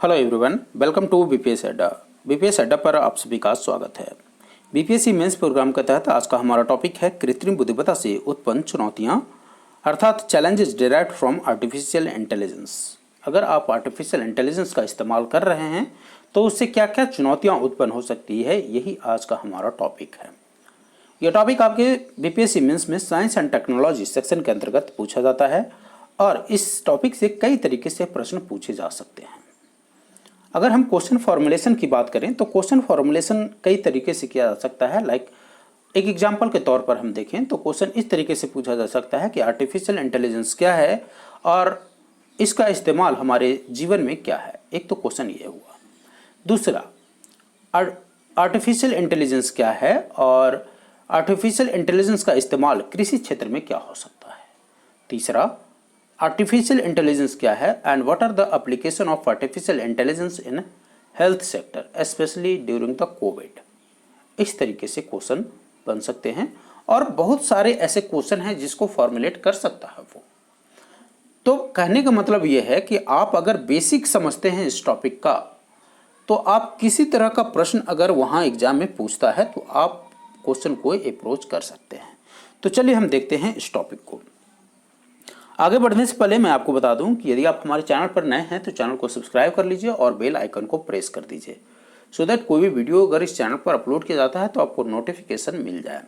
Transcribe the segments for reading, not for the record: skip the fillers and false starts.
Hello everyone, welcome to BPS Adda. BPS Adda पर आप सभी का स्वागत है। बीपीएससी मेंस प्रोग्राम के तहत आज का हमारा टॉपिक है कृत्रिम बुद्धिमत्ता से उत्पन्न चुनौतियां, अर्थात challenges derived from artificial intelligence. अगर आप आर्टिफिशियल इंटेलिजेंस का इस्तेमाल कर रहे हैं तो उससे क्या क्या चुनौतियाँ उत्पन्न हो सकती है, यही आज का हमारा टॉपिक है। यह टॉपिक आपके बीपीएससी मेंस में साइंस एंड टेक्नोलॉजी सेक्शन के अंतर्गत पूछा जाता है और इस टॉपिक से कई तरीके से प्रश्न पूछे जा सकते हैं। अगर हम क्वेश्चन फॉर्मुलेशन की बात करें तो क्वेश्चन फॉर्मुलेशन कई तरीके से किया जा सकता है। लाइक एक एग्जांपल के तौर पर हम देखें तो क्वेश्चन इस तरीके से पूछा जा सकता है कि आर्टिफिशियल इंटेलिजेंस क्या है और इसका इस्तेमाल हमारे जीवन में क्या है। एक तो क्वेश्चन ये हुआ। दूसरा, आर्टिफिशियल इंटेलिजेंस क्या है और आर्टिफिशियल इंटेलिजेंस का इस्तेमाल कृषि क्षेत्र में क्या हो सकता है। तीसरा, आर्टिफिशियल इंटेलिजेंस क्या है and what are the application of artificial intelligence in health sector specially during the covid. इस तरीके से क्वेश्चन बन सकते हैं और बहुत सारे ऐसे क्वेश्चन हैं जिसको फॉर्मुलेट कर सकता है वो। तो कहने का मतलब ये है कि आप अगर बेसिक समझते हैं इस टॉपिक का तो आप किसी तरह का प्रश्न अगर वहाँ एग्जाम में पूछता है तो आप क्वेश्चन को अप्रोच कर सकते हैं। तो चलिए हम देखते हैं इस टॉपिक को। आगे बढ़ने से पहले मैं आपको बता दूं कि यदि आप हमारे चैनल पर नए हैं तो चैनल को सब्सक्राइब कर लीजिए और बेल आइकन को प्रेस कर दीजिए सो दैट कोई भी वीडियो अगर इस चैनल पर अपलोड किया जाता है तो आपको नोटिफिकेशन मिल जाए।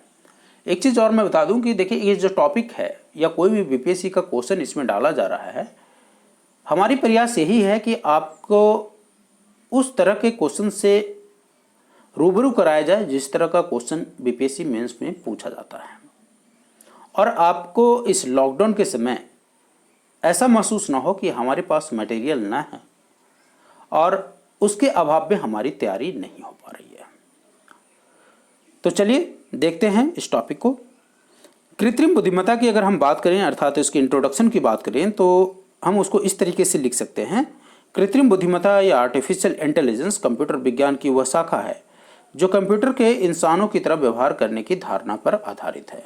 एक चीज़ और मैं बता दूं कि देखिए, ये जो टॉपिक है या कोई भी बीपीएससी का क्वेश्चन इसमें डाला जा रहा है, हमारी प्रयास यही है कि आपको उस तरह के क्वेश्चन से रूबरू कराया जाए जिस तरह का क्वेश्चन बीपीएससी मेंस में पूछा जाता है और आपको इस लॉकडाउन के समय ऐसा महसूस ना हो कि हमारे पास मटेरियल ना है और उसके अभाव में हमारी तैयारी नहीं हो पा रही है। तो चलिए देखते हैं इस टॉपिक को। कृत्रिम बुद्धिमत्ता की अगर हम बात करें अर्थात इसकी इंट्रोडक्शन की बात करें तो हम उसको इस तरीके से लिख सकते हैं। कृत्रिम बुद्धिमत्ता या आर्टिफिशियल इंटेलिजेंस कंप्यूटर विज्ञान की वह शाखा है जो कंप्यूटर के इंसानों की तरह व्यवहार करने की धारणा पर आधारित है।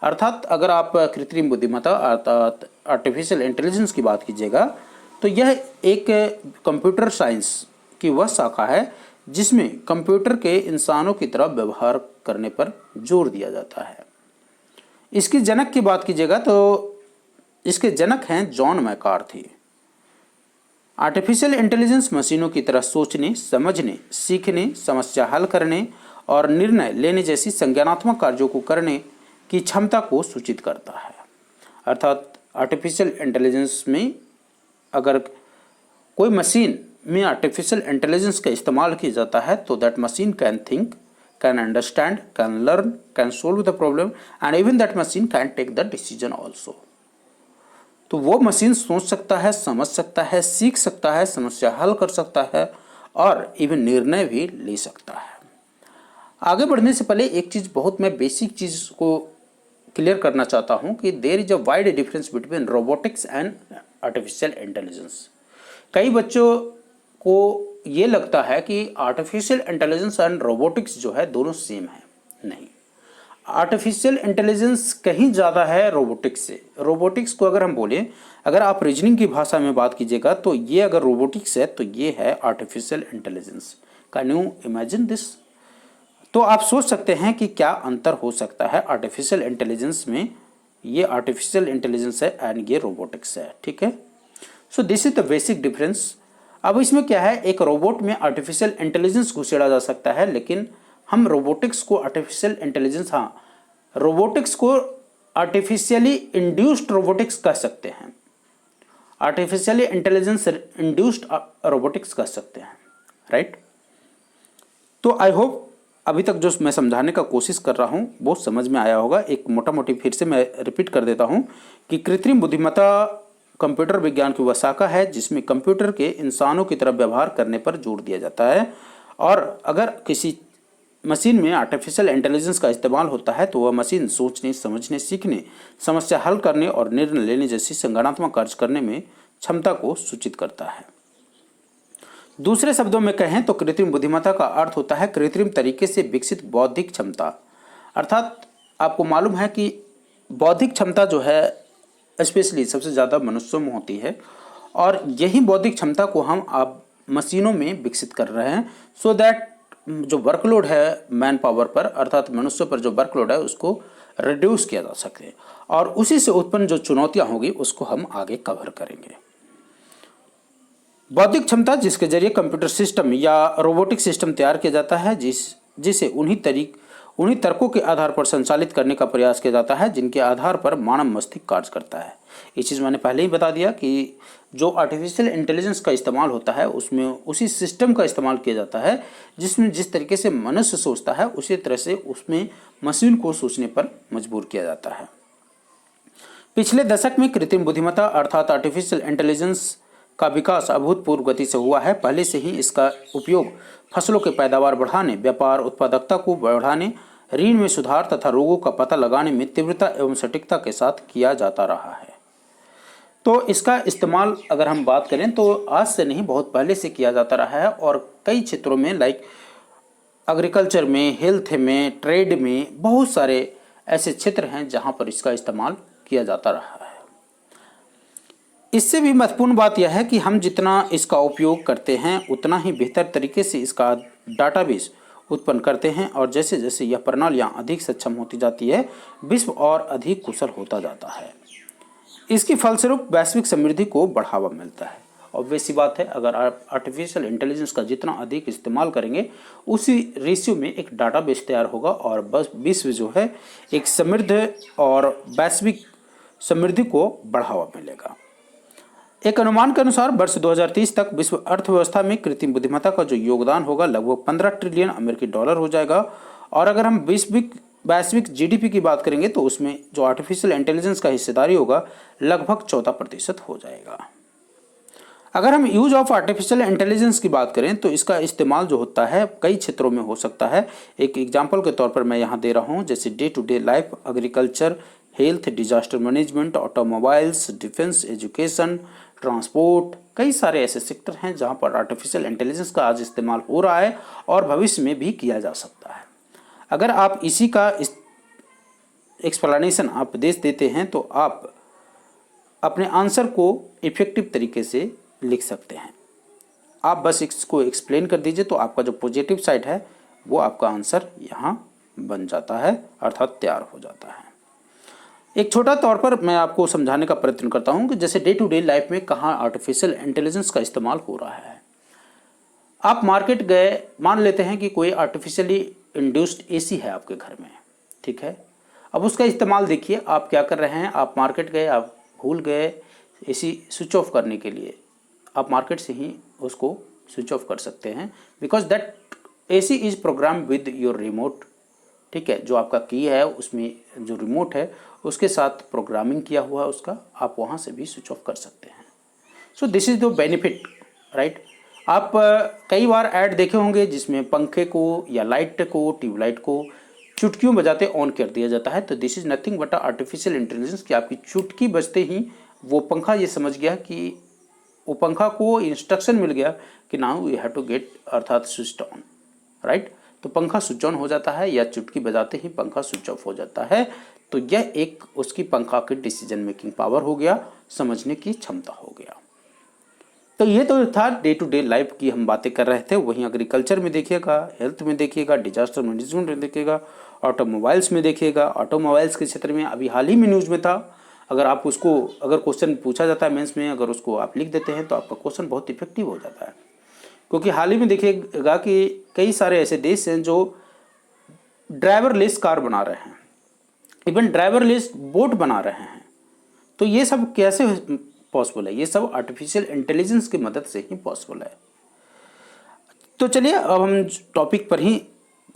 अर्थात अगर आप कृत्रिम बुद्धिमत्ता अर्थात आर्टिफिशियल इंटेलिजेंस की बात कीजिएगा तो यह एक कंप्यूटर साइंस की वह शाखा है जिसमें कंप्यूटर के इंसानों की तरह व्यवहार करने पर जोर दिया जाता है। इसकी जनक की बात कीजिएगा तो इसके जनक हैं जॉन मैकार्थी। आर्टिफिशियल इंटेलिजेंस मशीनों की तरह सोचने, समझने, सीखने, समस्या हल करने और निर्णय लेने जैसी संज्ञानात्मक कार्यों को करने की क्षमता को सूचित करता है। अर्थात आर्टिफिशियल इंटेलिजेंस में अगर कोई मशीन में आर्टिफिशियल इंटेलिजेंस का इस्तेमाल किया जाता है तो that machine can think, can understand, can learn, can solve the problem and even that machine can take the decision also. तो वो मशीन सोच सकता है, समझ सकता है, सीख सकता है, समस्या हल कर सकता है और इवन निर्णय भी ले सकता है। आगे बढ़ने से पहले एक चीज़ बहुत मैं बेसिक चीज़ को क्लियर करना चाहता हूं कि there is a wide difference between robotics and artificial intelligence. कई बच्चों को ये लगता है कि आर्टिफिशियल इंटेलिजेंस एंड रोबोटिक्स जो है दोनों सेम है। नहीं, आर्टिफिशियल इंटेलिजेंस कहीं ज़्यादा है रोबोटिक्स से। रोबोटिक्स को अगर हम बोलें, अगर आप रीजनिंग की भाषा में बात कीजिएगा तो ये अगर रोबोटिक्स है तो ये है artificial intelligence. Can you imagine this? तो आप सोच सकते हैं कि क्या अंतर हो सकता है आर्टिफिशियल इंटेलिजेंस में। ये आर्टिफिशियल इंटेलिजेंस है एंड ये रोबोटिक्स है, ठीक है। So this is the basic difference. अब इसमें क्या है, एक रोबोट में आर्टिफिशियल इंटेलिजेंस घुसेड़ा जा सकता है लेकिन हम रोबोटिक्स को आर्टिफिशियल इंटेलिजेंस, हाँ, रोबोटिक्स को आर्टिफिशियली इंड्यूस्ड रोबोटिक्स कह सकते हैं, आर्टिफिशियली इंटेलिजेंस इंड्यूस्ड रोबोटिक्स कह सकते हैं, राइट। तो आई होप अभी तक जो मैं समझाने का कोशिश कर रहा हूँ वो समझ में आया होगा। एक मोटा मोटी फिर से मैं रिपीट कर देता हूँ कि कृत्रिम बुद्धिमत्ता कंप्यूटर विज्ञान की वह शाखा है जिसमें कंप्यूटर के इंसानों की तरह व्यवहार करने पर जोर दिया जाता है और अगर किसी मशीन में आर्टिफिशियल इंटेलिजेंस का इस्तेमाल होता है तो वह मशीन सोचने, समझने, सीखने, समस्या हल करने और निर्णय लेने जैसी संज्ञानात्मक कार्य करने में क्षमता को सूचित करता है। दूसरे शब्दों में कहें तो कृत्रिम बुद्धिमत्ता का अर्थ होता है कृत्रिम तरीके से विकसित बौद्धिक क्षमता। अर्थात आपको मालूम है कि बौद्धिक क्षमता जो है स्पेशली सबसे ज़्यादा मनुष्यों में होती है और यही बौद्धिक क्षमता को हम आप मशीनों में विकसित कर रहे हैं, सो दैट जो वर्कलोड है मैन पावर पर अर्थात मनुष्य पर जो वर्कलोड है उसको रिड्यूस किया जा सके, और उसी से उत्पन्न जो चुनौतियां होगी उसको हम आगे कवर करेंगे। बौद्धिक क्षमता जिसके जरिए कंप्यूटर सिस्टम या रोबोटिक सिस्टम तैयार किया जाता है जिसे उन्हीं तर्कों के आधार पर संचालित करने का प्रयास किया जाता है जिनके आधार पर मानव मस्तिष्क कार्य करता है। ये चीज़ मैंने पहले ही बता दिया कि जो आर्टिफिशियल इंटेलिजेंस का इस्तेमाल होता है उसमें उसी सिस्टम का इस्तेमाल किया जाता है जिसमें जिस तरीके से मनुष्य सोचता है उसी तरह से उसमें मशीन को सोचने पर मजबूर किया जाता है। पिछले दशक में कृत्रिम बुद्धिमत्ता अर्थात आर्टिफिशियल इंटेलिजेंस का विकास अभूतपूर्व गति से हुआ है। पहले से ही इसका उपयोग फसलों की पैदावार बढ़ाने, व्यापार उत्पादकता को बढ़ाने, ऋण में सुधार तथा रोगों का पता लगाने में तीव्रता एवं सटीकता के साथ किया जाता रहा है। तो इसका इस्तेमाल अगर हम बात करें तो आज से नहीं बहुत पहले से किया जाता रहा है और कई क्षेत्रों में लाइक एग्रीकल्चर में, हेल्थ में, ट्रेड में बहुत सारे ऐसे क्षेत्र हैं जहां पर इसका इस्तेमाल किया जाता रहा है। इससे भी महत्वपूर्ण बात यह है कि हम जितना इसका उपयोग करते हैं उतना ही बेहतर तरीके से इसका डाटाबेस उत्पन्न करते हैं और जैसे जैसे यह प्रणालियाँ अधिक सक्षम होती जाती है विश्व और अधिक कुशल होता जाता है। इसकी फलस्वरूप वैश्विक समृद्धि को बढ़ावा मिलता है। और वैसी बात है, अगर आप आर्टिफिशियल इंटेलिजेंस का जितना अधिक इस्तेमाल करेंगे उसी रेशियो में एक डाटाबेस तैयार होगा और बस विश्व जो है एक समृद्ध और वैश्विक समृद्धि को बढ़ावा मिलेगा। एक अनुमान के अनुसार वर्ष 2030 तक विश्व अर्थव्यवस्था में कृत्रिम बुद्धिमत्ता का जो योगदान होगा लगभग 15 ट्रिलियन अमेरिकी डॉलर हो जाएगा। और अगर हम वैश्विक जीडीपी की बात करेंगे तो उसमें जो आर्टिफिशियल इंटेलिजेंस का हिस्सेदारी होगा लगभग 14% हो जाएगा। अगर हम यूज ऑफ आर्टिफिशियल इंटेलिजेंस की बात करें तो इसका इस्तेमाल जो होता है कई क्षेत्रों में हो सकता है। एक एग्जाम्पल के तौर पर मैं यहाँ दे रहा हूँ, जैसे day to day life, agriculture, health, disaster management, automobiles, defence, education, transport, कई सारे ऐसे सेक्टर हैं जहां पर आर्टिफिशियल इंटेलिजेंस का आज इस्तेमाल हो रहा है और भविष्य में भी किया जा सकता है। अगर आप इसी का एक्सप्लेनेशन आप दे देते हैं तो आप अपने आंसर को इफेक्टिव तरीके से लिख सकते हैं। आप बस इसको एक्सप्लेन कर दीजिए तो आपका जो पॉजिटिव साइड है वो आपका आंसर यहाँ बन जाता है अर्थात तैयार हो जाता है। एक छोटा तौर पर मैं आपको समझाने का प्रयत्न करता हूं कि जैसे डे टू डे लाइफ में कहाँ आर्टिफिशियल इंटेलिजेंस का इस्तेमाल हो रहा है। आप मार्केट गए, मान लेते हैं कि कोई आर्टिफिशियली इंड्यूस्ड एसी है आपके घर में, ठीक है। अब उसका इस्तेमाल देखिए, आप क्या कर रहे हैं, आप मार्केट गए, आप भूल गए एसी स्विच ऑफ करने के लिए, आप मार्केट से ही उसको स्विच ऑफ कर सकते हैं because that AC is program with your remote, ठीक है। जो आपका की है उसमें जो रिमोट है उसके साथ प्रोग्रामिंग किया हुआ है उसका, आप वहाँ से भी स्विच ऑफ कर सकते हैं। So this is the benefit, right. आप कई बार ऐड देखे होंगे जिसमें पंखे को या लाइट को, ट्यूबलाइट को चुटकियों बजाते ऑन कर दिया जाता है। तो this is nothing but artificial intelligence कि आपकी चुटकी बजते ही वो पंखा ये समझ गया कि वो पंखा को इंस्ट्रक्शन मिल गया कि now you have to get अर्थात स्विच ऑन, राइट। तो पंखा स्विच ऑन हो जाता है या चुटकी बजाते ही पंखा स्विच ऑफ हो जाता है। तो यह एक उसकी पंखा की डिसीजन मेकिंग पावर हो गया, समझने की क्षमता हो गया। तो ये तो था डे टू डे लाइफ की हम बातें कर रहे थे। वहीं एग्रीकल्चर में देखिएगा, हेल्थ में देखिएगा, डिजास्टर मैनेजमेंट में देखिएगा, ऑटोमोबाइल्स में देखिएगा। ऑटोमोबाइल्स के क्षेत्र में अभी हाल ही में न्यूज़ में था, अगर क्वेश्चन पूछा जाता है मेंस में, अगर उसको आप लिख देते हैं तो आपका क्वेश्चन बहुत इफेक्टिव हो जाता है। क्योंकि हाल ही में देखिएगा कि कई सारे ऐसे देश हैं जो ड्राइवरलेस कार बना रहे हैं, इवन ड्राइवरलेस बोट बना रहे हैं। तो ये सब कैसे पॉसिबल है? ये सब आर्टिफिशियल इंटेलिजेंस की मदद से ही पॉसिबल है। तो चलिए अब हम टॉपिक पर ही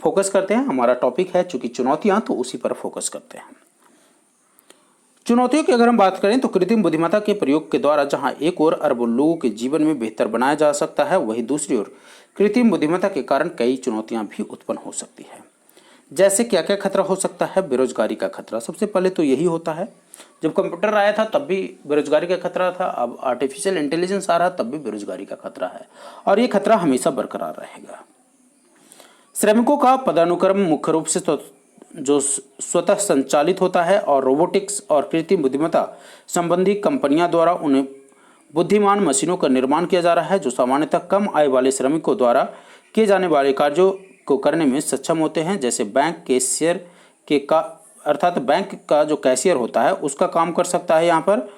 फोकस करते हैं। हमारा टॉपिक है चूंकि चुनौतियां, तो उसी पर फोकस करते हैं। चुनौतियों की अगर हम बात करें तो कृत्रिम बुद्धिमत्ता के प्रयोग के द्वारा जहां एक ओर अरबों लोगों के जीवन में बेहतर बनाया जा सकता है, वहीं दूसरी ओर कृत्रिम बुद्धिमत्ता के कारण कई चुनौतियां भी उत्पन्न हो सकती है। जैसे क्या क्या खतरा हो सकता है? बेरोजगारी का खतरा सबसे पहले तो यही होता है। जब कंप्यूटर आया था तब भी बेरोजगारी का खतरा था, अब आर्टिफिशियल इंटेलिजेंस आ रहा तब भी बेरोजगारी का खतरा है और ये खतरा हमेशा बरकरार रहेगा। श्रमिकों का पदानुक्रम मुख्य रूप से जो स्वतः संचालित होता है और रोबोटिक्स और कृत्रिम बुद्धिमत्ता संबंधी कंपनियां द्वारा उन्हें बुद्धिमान मशीनों का निर्माण किया जा रहा है जो सामान्यतः कम आय वाले श्रमिकों द्वारा किए जाने वाले कार्यों को करने में सक्षम होते हैं, जैसे बैंक कैशियर के का अर्थात बैंक का जो कैशियर होता है उसका काम कर सकता है। यहाँ पर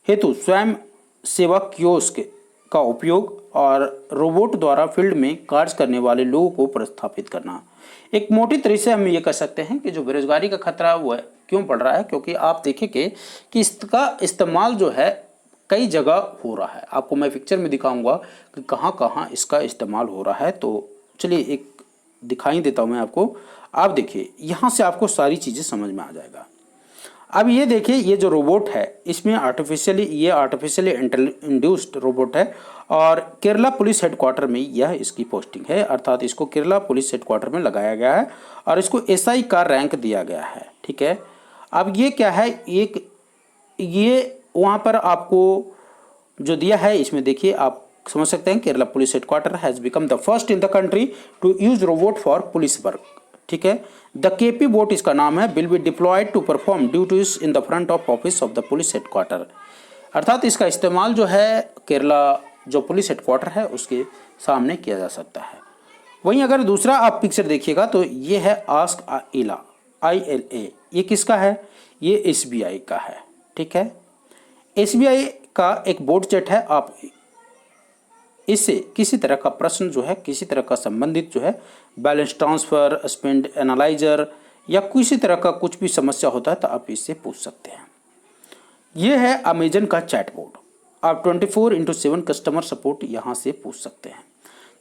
हेतु स्वयं सेवा कियोस्क का उपयोग और रोबोट द्वारा फील्ड में कार्य करने वाले लोगों को प्रतिस्थापित करना। एक मोटी तरह से हम ये कह सकते हैं कि जो बेरोजगारी का खतरा वो है क्यों बढ़ रहा है, क्योंकि आप देखेंगे कि इसका इस्तेमाल जो है कई जगह हो रहा है। आपको मैं पिक्चर में दिखाऊंगा कि कहाँ कहाँ इसका इस्तेमाल हो रहा है। तो चलिए एक दिखाई देता हूँ मैं आपको। आप देखिए यहाँ से आपको सारी चीज़ें समझ में आ जाएगा। अब ये देखिए ये जो रोबोट है इसमें आर्टिफिशियली इंड्यूस्ड रोबोट है और केरला पुलिस हेडक्वार्टर में यह इसकी पोस्टिंग है, अर्थात इसको केरला पुलिस हेडक्वार्टर में लगाया गया है और इसको एसआई का रैंक दिया गया है। ठीक है, अब ये क्या है, एक ये वहाँ पर आपको जो दिया है इसमें देखिए आप समझ सकते हैं Kerala police headquarter has become the first in the country to use robot for police work. ठीक है, द केपी बोट इसका नाम है, will be deployed to perform duties in the front of office of the police headquarter. अर्थात इसका इस्तेमाल जो है केरला जो पुलिस हेडक्वार्टर है उसके सामने किया जा सकता है। वहीं अगर दूसरा आप पिक्चर देखिएगा तो ये है आस्क ILA, ये किसका है, ये SBI का है। ठीक है, SBI का एक बोट जेट है। आप इससे किसी तरह का प्रश्न जो है, किसी तरह का संबंधित जो है बैलेंस ट्रांसफ़र, स्पेंड एनालाइजर या किसी तरह का कुछ भी समस्या होता है तो आप इससे पूछ सकते हैं। ये है अमेजन का चैटबॉट, आप 24/7 कस्टमर सपोर्ट यहाँ से पूछ सकते हैं।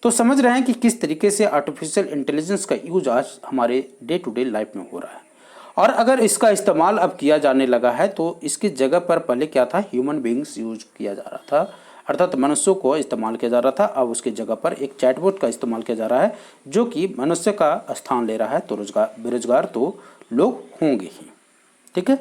तो समझ रहे हैं कि किस तरीके से आर्टिफिशियल इंटेलिजेंस का यूज आज हमारे डे टू डे लाइफ में हो रहा है। और अगर इसका इस्तेमाल अब किया जाने लगा है तो इसकी जगह पर पहले क्या था, ह्यूमन बींग्स यूज किया जा रहा था, अर्थात मनुष्यों को इस्तेमाल किया जा रहा था। अब उसकी जगह पर एक चैटबॉट का इस्तेमाल किया जा रहा है जो कि मनुष्य का स्थान ले रहा है। तो बेरोजगार तो लोग होंगे ही। ठीक है,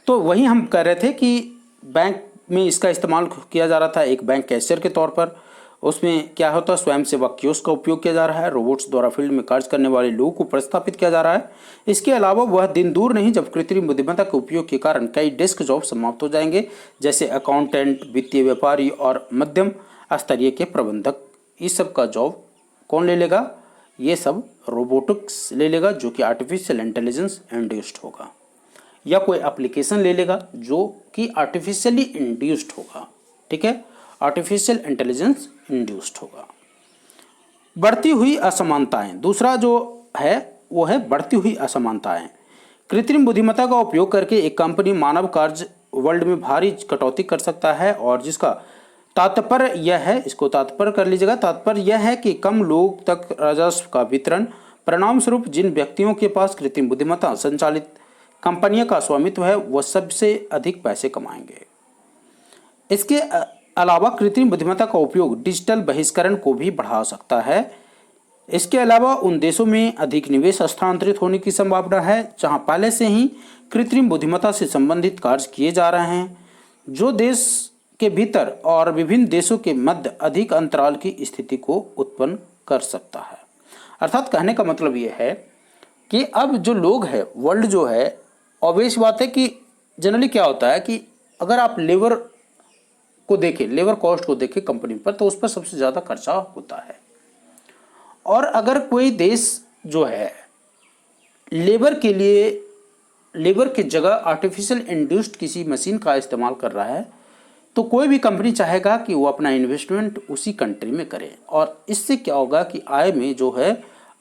तो वही हम कह रहे थे कि बैंक में इसका इस्तेमाल किया जा रहा था एक बैंक कैशियर के तौर पर। उसमें क्या होता है, स्वयं सेवा कियोस्क का उपयोग किया जा रहा है, रोबोट्स द्वारा फील्ड में कार्य करने वाले लोगों को प्रतिस्थापित किया जा रहा है। इसके अलावा वह दिन दूर नहीं जब कृत्रिम बुद्धिमत्ता के उपयोग के कारण कई डेस्क जॉब समाप्त हो जाएंगे, जैसे अकाउंटेंट, वित्तीय व्यापारी और मध्यम स्तरीय के प्रबंधक। इस सब का जॉब कौन ले लेगा, ये सब रोबोटिक्स ले लेगा जो कि आर्टिफिशियल इंटेलिजेंस इंड्यूस्ड होगा, या कोई एप्लीकेशन ले लेगा जो कि आर्टिफिशियली इंड्यूस्ड होगा। ठीक है, आर्टिफिशियल इंटेलिजेंस इंड्यूस्ड होगा। बढ़ती हुई असमानताएं, दूसरा जो है वो है बढ़ती हुई असमानताएं। कृत्रिम बुद्धिमत्ता का उपयोग करके एक कंपनी मानव कार्य वर्ल्ड में भारी कटौती कर सकता है और जिसका तात्पर्य यह है, इसको तात्पर्य कर लीजिएगा, तात्पर्य यह है कि कम लोग तक राजस्व का वितरण, परिणाम स्वरूप जिन व्यक्तियों के पास कृत्रिम बुद्धिमत्ता संचालित कंपनियों का स्वामित्व है वह सबसे अधिक पैसे कमाएंगे। इसके अलावा कृत्रिम बुद्धिमत्ता का उपयोग डिजिटल बहिष्करण को भी बढ़ा सकता है। इसके अलावा उन देशों में अधिक निवेश स्थानांतरित होने की संभावना है जहां पहले से ही कृत्रिम बुद्धिमत्ता से संबंधित कार्य किए जा रहे हैं, जो देश के भीतर और विभिन्न देशों के मध्य अधिक अंतराल की स्थिति को उत्पन्न कर सकता है। अर्थात कहने का मतलब ये है कि अब जो लोग हैं, वर्ल्ड जो है, ऑब्वियस बात है कि जनरली क्या होता है कि अगर आप लेबर को देखें, लेबर कॉस्ट को देखें कंपनी पर, तो उस पर सबसे ज़्यादा खर्चा होता है। और अगर कोई देश जो है लेबर के लिए, लेबर की जगह आर्टिफिशियल इंड्यूस्ड किसी मशीन का इस्तेमाल कर रहा है, तो कोई भी कंपनी चाहेगा कि वो अपना इन्वेस्टमेंट उसी कंट्री में करे। और इससे क्या होगा कि आय में जो है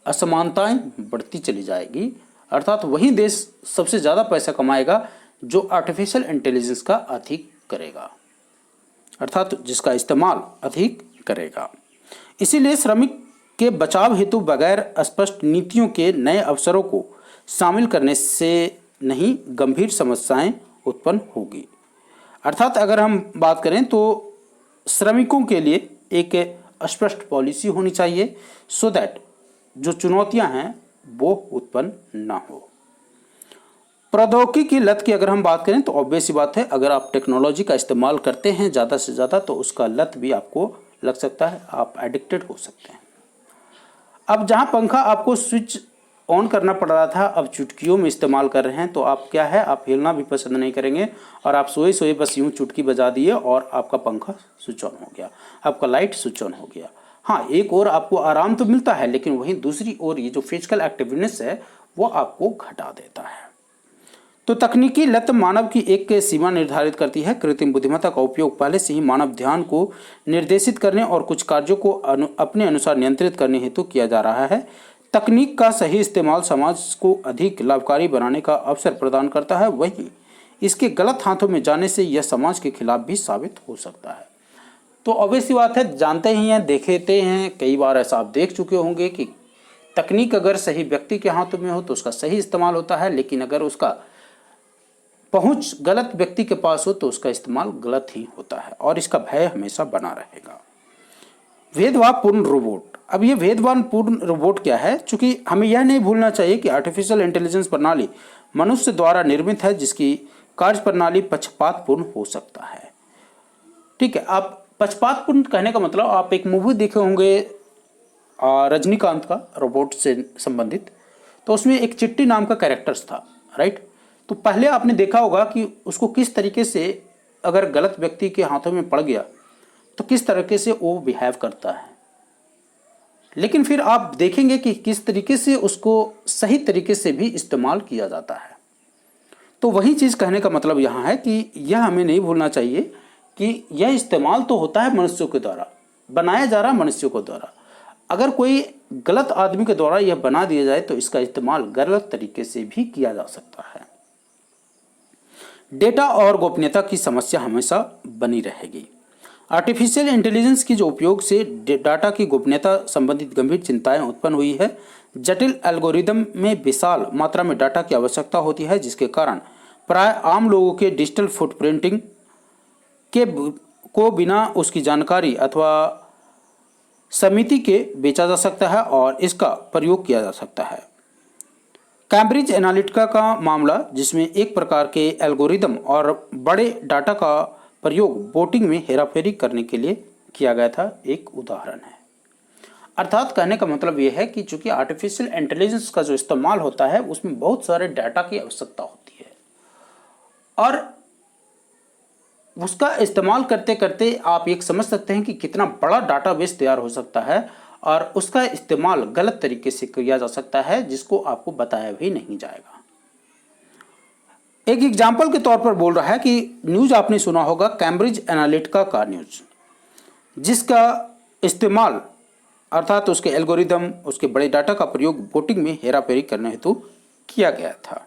असमानताएं बढ़ती चली जाएगी, अर्थात वही देश सबसे ज़्यादा पैसा कमाएगा जो आर्टिफिशियल इंटेलिजेंस का अधिक करेगा, अर्थात जिसका इस्तेमाल अधिक करेगा। इसीलिए श्रमिक के बचाव हेतु बगैर स्पष्ट नीतियों के नए अवसरों को शामिल करने से नहीं गंभीर समस्याएं उत्पन्न होगी। अर्थात अगर हम बात करें तो श्रमिकों के लिए एक स्पष्ट पॉलिसी होनी चाहिए सो दैट जो चुनौतियां हैं वो उत्पन्न ना हो। प्रौद्योगिकी की लत की अगर हम बात करें तो ऑब्वियस सी बात है, अगर आप टेक्नोलॉजी का इस्तेमाल करते हैं ज़्यादा से ज़्यादा तो उसका लत भी आपको लग सकता है, आप एडिक्टेड हो सकते हैं। अब जहां पंखा आपको स्विच ऑन करना पड़ रहा था, अब चुटकियों में इस्तेमाल कर रहे हैं। तो आप क्या है, आप हिलना भी पसंद नहीं करेंगे और आप सोए सोए बस यूँ चुटकी बजा दिए और आपका पंखा स्विच ऑन हो गया, आपका लाइट स्विच ऑन हो गया। हाँ, एक और आपको आराम तो मिलता है, लेकिन वहीं दूसरी ओर ये जो फिजिकल एक्टिवनेस है वो आपको घटा देता है। तो तकनीकी लत मानव की एक सीमा निर्धारित करती है। कृत्रिम बुद्धिमत्ता का उपयोग पहले से ही मानव ध्यान को निर्देशित करने और कुछ कार्यों को अपने अनुसार नियंत्रित करने हेतु किया जा रहा है। तकनीक का सही इस्तेमाल समाज को अधिक लाभकारी बनाने का अवसर प्रदान करता है, वहीं इसके गलत हाथों में जाने से यह समाज के खिलाफ भी साबित हो सकता है। तो ऑब्वियस सी बात है, जानते ही हैं, देखे हैं, कई बार ऐसा आप देख चुके होंगे कि तकनीक अगर सही व्यक्ति के हाथों में हो तो उसका सही इस्तेमाल होता है, लेकिन अगर उसका पहुंच गलत व्यक्ति के पास हो तो उसका इस्तेमाल गलत ही होता है और इसका भय हमेशा बना रहेगा। भेदभावपूर्ण रोबोट। अब ये भेदभावपूर्ण रोबोट क्या है? चूंकि हमें यह नहीं भूलना चाहिए कि आर्टिफिशियल इंटेलिजेंस प्रणाली मनुष्य द्वारा निर्मित है, जिसकी कार्य प्रणाली पक्षपातपूर्ण हो सकता है। ठीक है, आप पक्षपातपूर्ण कहने का मतलब, आप एक मूवी देखे होंगे रजनीकांत का, रोबोट से संबंधित, तो उसमें एक चिट्टी नाम का कैरेक्टर्स था, राइट। तो पहले आपने देखा होगा कि उसको किस तरीके से, अगर गलत व्यक्ति के हाथों में पड़ गया तो किस तरीके से वो बिहेव करता है, लेकिन फिर आप देखेंगे कि किस तरीके से उसको सही तरीके से भी इस्तेमाल किया जाता है। तो वही चीज़ कहने का मतलब यहाँ है कि यह हमें नहीं भूलना चाहिए कि यह इस्तेमाल तो होता है मनुष्यों के द्वारा, बनाया जा रहा है मनुष्यों के द्वारा। अगर कोई गलत आदमी के द्वारा यह बना दिया जाए तो इसका इस्तेमाल गलत तरीके से भी किया जा सकता है। डेटा और गोपनीयता की समस्या हमेशा बनी रहेगी। आर्टिफिशियल इंटेलिजेंस की जो उपयोग से डाटा की गोपनीयता संबंधित गंभीर चिंताएं उत्पन्न हुई है। जटिल एल्गोरिदम में विशाल मात्रा में डाटा की आवश्यकता होती है, जिसके कारण प्राय आम लोगों के डिजिटल फुटप्रिंटिंग के को बिना उसकी जानकारी अथवा समिति के बेचा जा सकता है और इसका प्रयोग किया जा सकता है। कैम्ब्रिज एनालिटिका का मामला, जिसमें एक प्रकार के एल्गोरिदम और बड़े डाटा का प्रयोग वोटिंग में हेराफेरी करने के लिए किया गया था, एक उदाहरण है। अर्थात कहने का मतलब यह है कि चूंकि आर्टिफिशियल इंटेलिजेंस का जो इस्तेमाल होता है उसमें बहुत सारे डाटा की आवश्यकता होती है और उसका इस्तेमाल करते करते आप एक समझ सकते हैं कि कितना बड़ा डाटाबेस तैयार हो सकता है और उसका इस्तेमाल गलत तरीके से किया जा सकता है, जिसको आपको बताया भी नहीं जाएगा। एक एग्जाम्पल के तौर पर बोल रहा है कि न्यूज आपने सुना होगा कैम्ब्रिज एनालिटिका का न्यूज, जिसका इस्तेमाल अर्थात उसके एल्गोरिदम, उसके बड़े डाटा का प्रयोग वोटिंग में हेराफेरी करने हेतु किया गया था।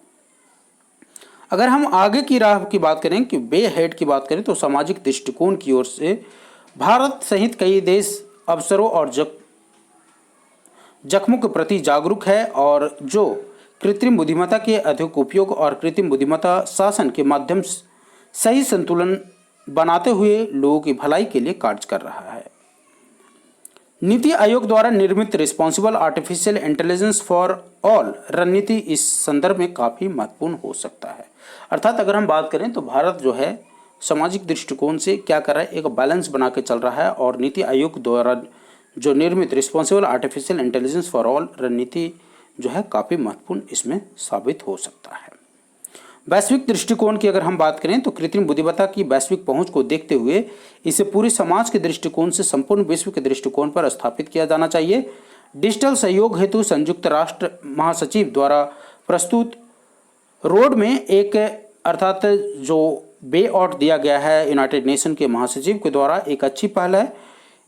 अगर हम आगे की राह की बात करें, कि वे हेड की बात करें, तो सामाजिक दृष्टिकोण की ओर से भारत सहित कई देश अवसरों और जख्मों के प्रति जागरूक है और जो कृत्रिम बुद्धिमत्ता के अधिक उपयोग और कृत्रिम बुद्धिमत्ता शासन के माध्यम से सही संतुलन बनाते हुए लोगों की भलाई के लिए कार्य कर रहा है। नीति आयोग द्वारा निर्मित responsible artificial intelligence for all रणनीति इस संदर्भ में काफ़ी महत्वपूर्ण हो सकता है। अर्थात अगर हम बात करें तो भारत जो है सामाजिक दृष्टिकोण से क्या कर रहा है, एक बैलेंस बना के चल रहा है और नीति आयोग द्वारा जो निर्मित responsible artificial intelligence for all रणनीति जो है काफ़ी महत्वपूर्ण इसमें साबित हो सकता है। वैश्विक दृष्टिकोण की अगर हम बात करें तो कृत्रिम बुद्धिमत्ता की वैश्विक पहुंच को देखते हुए इसे पूरे समाज के दृष्टिकोण से संपूर्ण विश्व के दृष्टिकोण पर स्थापित किया जाना चाहिए। डिजिटल सहयोग हेतु संयुक्त राष्ट्र महासचिव द्वारा प्रस्तुत रोड में एक अर्थात जो वे आउट दिया गया है यूनाइटेड नेशन के महासचिव के द्वारा, एक अच्छी पहल है।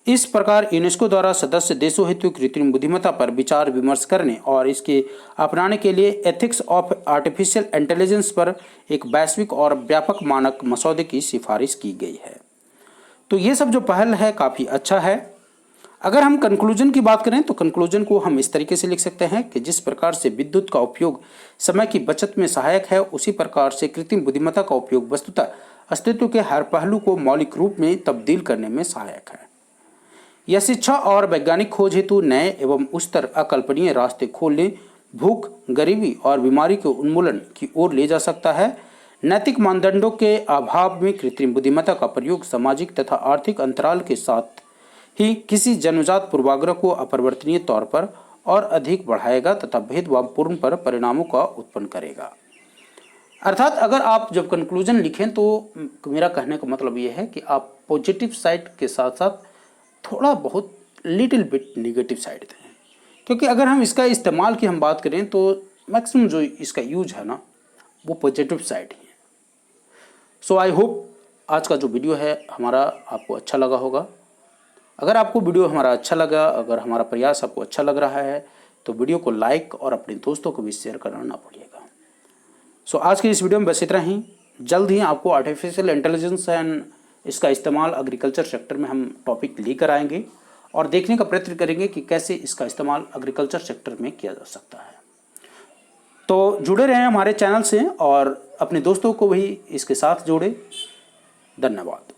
इस प्रकार यूनेस्को द्वारा सदस्य देशों हेतु कृत्रिम बुद्धिमत्ता पर विचार विमर्श करने और इसके अपनाने के लिए एथिक्स ऑफ आर्टिफिशियल इंटेलिजेंस पर एक वैश्विक और व्यापक मानक मसौदे की सिफारिश की गई है। तो ये सब जो पहल है काफ़ी अच्छा है। अगर हम कंक्लूजन की बात करें तो कंक्लूजन को हम इस तरीके से लिख सकते हैं कि जिस प्रकार से विद्युत का उपयोग समय की बचत में सहायक है, उसी प्रकार से कृत्रिम बुद्धिमत्ता का उपयोग वस्तुतः अस्तित्व के हर पहलू को मौलिक रूप में तब्दील करने में सहायक है। यह शिक्षा और वैज्ञानिक खोज हेतु नए एवं उच्चतर अकल्पनीय रास्ते खोलने, भूख, गरीबी और बीमारी के उन्मूलन की ओर ले जा सकता है। नैतिक मानदंडों के अभाव में कृत्रिम बुद्धिमत्ता का प्रयोग सामाजिक तथा आर्थिक अंतराल के साथ ही किसी जन्मजात पूर्वाग्रह को अपरिवर्तनीय तौर पर और अधिक बढ़ाएगा तथा भेदभावपूर्ण पर परिणामों का उत्पन्न करेगा। अर्थात अगर आप जब कंक्लूजन लिखें तो मेरा कहने का मतलब ये है कि आप पॉजिटिव साइड के साथ साथ थोड़ा बहुत लिटिल बिट निगेटिव साइड दें, क्योंकि अगर हम इसका इस्तेमाल की हम बात करें तो मैक्सिमम जो इसका यूज है ना वो पॉजिटिव साइड ही है। सो आई होप आज का जो वीडियो है हमारा आपको अच्छा लगा होगा। अगर आपको वीडियो हमारा अच्छा लगा, अगर हमारा प्रयास आपको अच्छा लग रहा है तो वीडियो को लाइक और अपने दोस्तों को भी शेयर करना ना भूलिएगा। सो आज की इस वीडियो में बस इतना ही। जल्द ही आपको आर्टिफिशियल इंटेलिजेंस एंड इसका इस्तेमाल एग्रीकल्चर सेक्टर में हम टॉपिक लेकर आएंगे और देखने का प्रयत्न करेंगे कि कैसे इसका इस्तेमाल एग्रीकल्चर सेक्टर में किया जा सकता है। तो जुड़े रहें हमारे चैनल से और अपने दोस्तों को भी इसके साथ जोड़ें। धन्यवाद।